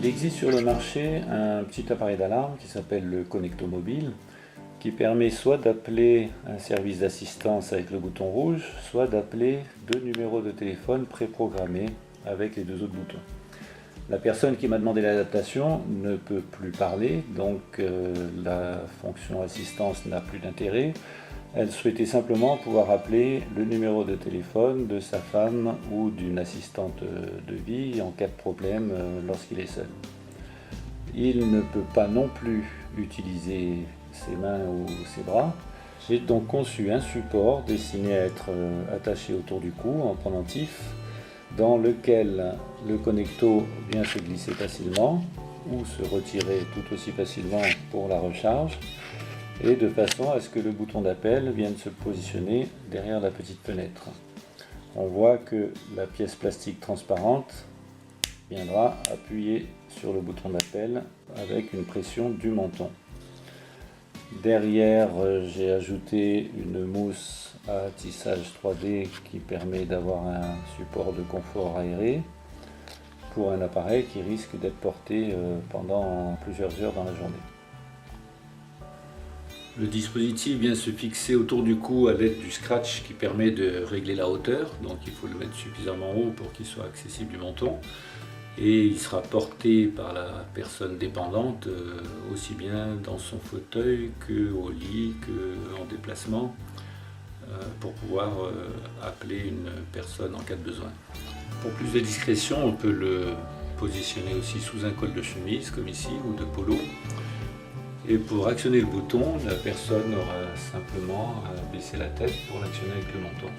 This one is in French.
existe sur le marché un petit appareil d'alarme qui s'appelle le Connecto Mobile, qui permet soit d'appeler un service d'assistance avec le bouton rouge, soit d'appeler deux numéros de téléphone préprogrammés avec les deux autres boutons. La personne qui m'a demandé l'adaptation ne peut plus parler, donc la fonction assistance n'a plus d'intérêt. Elle souhaitait simplement pouvoir appeler le numéro de téléphone de sa femme ou d'une assistante de vie en cas de problème lorsqu'il est seul. Il ne peut pas non plus utiliser ses mains ou ses bras. J'ai donc conçu un support destiné à être attaché autour du cou en pendentif, dans lequel le connecto vient se glisser facilement ou se retirer tout aussi facilement pour la recharge, et de façon à ce que le bouton d'appel vienne se positionner derrière la petite fenêtre. On voit que la pièce plastique transparente viendra appuyer sur le bouton d'appel avec une pression du menton. Derrière, j'ai ajouté une mousse à tissage 3D qui permet d'avoir un support de confort aéré pour un appareil qui risque d'être porté pendant plusieurs heures dans la journée. Le dispositif vient se fixer autour du cou à l'aide du scratch qui permet de régler la hauteur, donc il faut le mettre suffisamment haut pour qu'il soit accessible du menton. Et il sera porté par la personne dépendante aussi bien dans son fauteuil qu'au lit, qu'en déplacement, pour pouvoir appeler une personne en cas de besoin. Pour plus de discrétion, on peut le positionner aussi sous un col de chemise, comme ici, ou de polo. Et pour actionner le bouton, la personne aura simplement à baisser la tête pour l'actionner avec le menton.